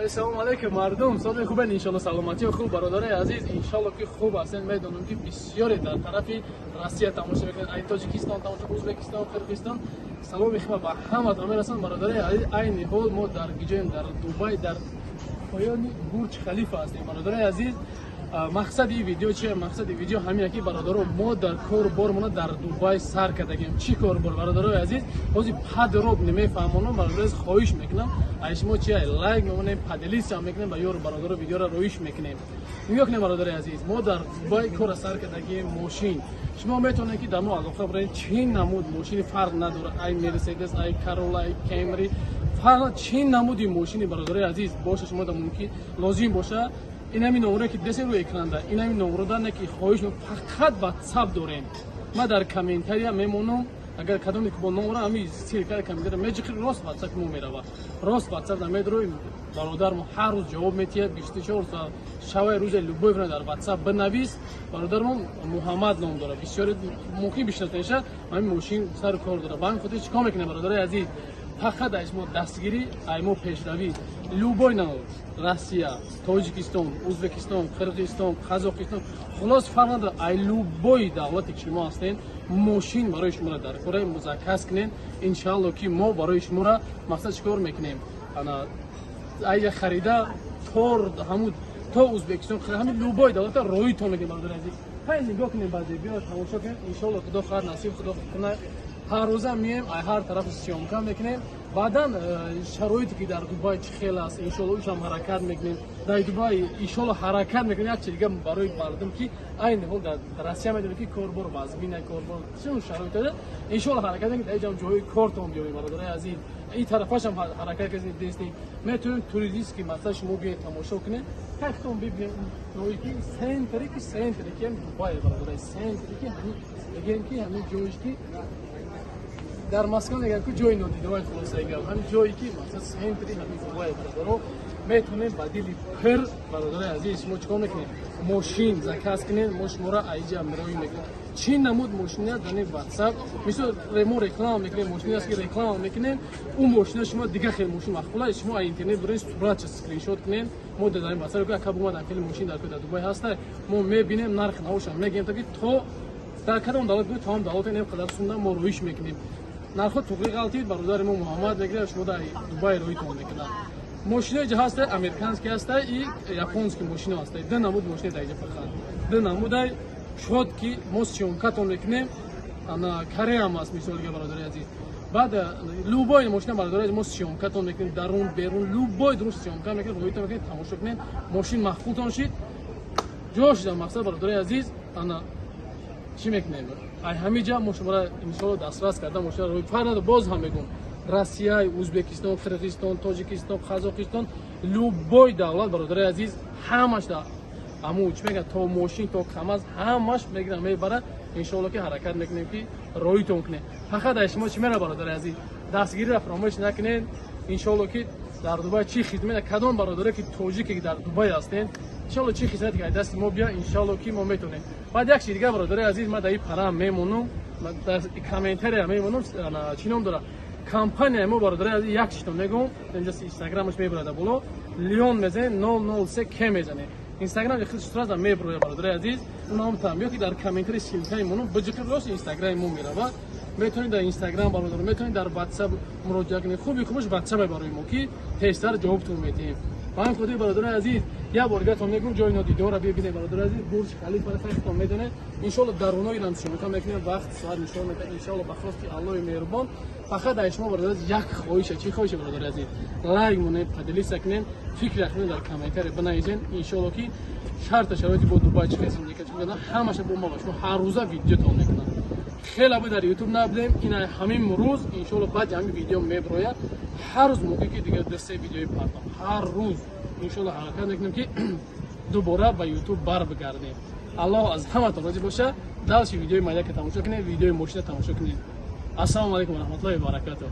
Assalomu alaykum mardum. So'zi خوبه ان شاء الله سلامتی و خوب برادرای عزیز ان شاء الله که خوب هستین. میدونم که بسیاری در طرف روسیه تماشا میکنن، ای تاجیکستان تماشا، ازبکستان، قرقیزستان. سلام میخوام به همه میرسن برادرای عزیز. این حال ما در گیجیم در دبی در پایان برج خلیفه هستیم برادرای عزیز. مقصد این ویدیو چیه؟ مقصد این ویدیو همینه که برادران ما در کار بارمون در دبی سر کردیم. چی کار بار برادرای عزیز؟ بازی پد روب نمیفهمونم برادرای خواهش میکنم ایش ما چیه لایک میمونیم پدلیس هم میکنیم و یار برادر ویدیو را رویش میکنیم. میگم نه برادرای عزیز ما در دبی کار سر کردیم ماشین شما میتونید که در ما علاقه برای چین نمود ماشین فرق نداره ای مرسدس ای کارولا ای کامری فقط چین نمودی ماشین برادرای عزیز باشه شما در ممکن لازم باشه این همین نمره که دست روی اکران ده این همین نمره دارن که خواهش فقط واتساپ دارین ما در کامنتاری میمونم اگر کدوم که با نمره همین سیر کرد کامنتاری میجخی راست واتساپ مو میره راست واتساپ نمیدروی برادر ما هر روز جواب میتیه 24 ساعت شوای روز لوبوی در واتساپ بنویس برادر ما محمد نام داره بسیار ممکن بشناسیش همین ماشین سر کار داره با خودش چیکار میکنه برادر عزیز فقط از ما دستگیری ایمو پیشروی لوبوی نه روسیه تاجیکستان ازبکستان قرقیزستان قزاقستان خلاص فرق نداره ای لوبوی دولتی که شما هستین ماشین برای شما در کار مذاکره کنین ان شاء الله که ما برای شما مقصد چیکار میکنیم انا ای خریده تور همون تو ازبکستان همین لوبوی دولت روی تو میگه برادر عزیز همین نگاه کنین بعد بیا تماشا کنین ان شاء الله خدا خیر نصیب خدا کنه هر روز میایم هر طرف سیامکا میکنیم بعدا شرایطی که در دبی چه خیلی است ان شاء الله هم حرکت میکنیم در دبی ان شاء الله حرکت میکنیم یک چیز دیگه برای مردم که این حال در روسیه میدونی که کاربر وازبین کاربر چه شرایط داره ان شاء الله حرکت میکنیم در جام جای کارتون بیایم برادرای عزیز این طرفش هم حرکت کنیم دستیم میتونیم توریست که مثلا شما بیاید تماشا کنید تاکتون ببینید روی که سنتری که دبی برادرای سنتری که میگن که همین جایش که در مسکن اگر که جای ندیده باید خلاصه اگر همین جایی که مثلا سنتری همین دبی برادرها میتونیم بدیل پر برادر عزیز شما چیکار میکنید ماشین زکاس کنید ماشین را ایجا میروی میکنید چین نمود ماشین در واتساپ مثل ریمو رکلام میکنید ماشین است که رکلام میکنید اون ماشین شما دیگه خیلی ماشین مخفوله شما اینترنت برین صورت اسکرین شات کنید ما داریم واسه که کابو ما خیلی ماشین در دبی هست ما میبینیم نرخ نوشم میگیم تا که تو در کدام دولت بود تمام دولت این قدر سوندن ما رویش میکنیم نرخ توقی غلطی برادر ما محمد میگه شما در دبی روی تون میکنن ماشین جهاز امریکانسکی هست ای یاپونسکی ماشین هست دو نمود ماشین در اینجا فقط دو نمود شد که ما سیامکا تون میکنیم انا کره هم هست مثال که برادر عزیز بعد لوبای ماشین برادر عزیز ما سیامکا تون میکنیم درون بیرون لوبای درست سیامکا میکنیم روی تون میکنیم تماشا کنیم ماشین مخفول تون شید جوش در مقصد برادر عزیز انا چی میکنیم ای همه جا ما شما را ان شاء الله دسترس کردم ماشین روی فردا باز هم میگم روسیه ازبکستان قرقیزستان تاجیکستان قزاقستان لوبوی دولت برادر عزیز همش در امو چی میگه تا ماشین تا کماز همش میگیرن میبره ان شاء الله که حرکت میکنیم که رویتون کنه فقط شما چی میره برادر عزیز دستگیری را فراموش نکنین ان شاء الله که در دبی چی خدمت کدام برادر که تاجیکی در دبی هستین ان شاء الله چی خدمت که دست ما بیا ان شاء الله که ما میتونیم بعد یک چیز دیگه برادر عزیز ما در این پرام میمونم در کامنتاری میمونم چی نام داره کمپانی ما برادر عزیز یک چیز میگم اینجا اینستاگرامش میبره بالا لیون میزنه 003 که میزنه اینستاگرام خیلی سراغ میبره برادر عزیز اونم تام یا که در کامنتاری سیلکای مونم بجکر راست اینستاگرام مون میره و میتونید در اینستاگرام برادر میتونید در واتساپ مراجعه کنید خوبی خوبش واتساپ برای ما که تستر جوابتون میدیم من خودی برادر عزیز یا بارگاتون میگم جای ندیده را ببینید برادر عزیز برج خلیفه را فکر میدونه ان شاء الله درونای رم شما میکنیم وقت ساعت نشون میده ان شاء الله بخواست الله مهربان فقط شما برادر عزیز یک خواهش چی خواهش برادر عزیز لایک مونید پدلی سکنین فکر کنین در کامنتاری بنویسین ان شاء الله که شرط شرایطی با دبی چه قسم دیگه چون همش با ما شما هر روز ویدیو تون میکنم خیلی ابو در یوتیوب نبودیم این همین روز ان شاء الله بعد همین ویدیو میبروید هر روز موقعی که دیگه دسته ویدیوی پارتم هر روز ان شاء الله حرکت میکنیم که دوباره به یوتیوب بر بگردیم الله از همه تا راضی باشه دلش ویدیوی مایده که تماشا کنید ویدیوی ماشین تماشا کنید السلام علیکم و رحمت الله و برکاته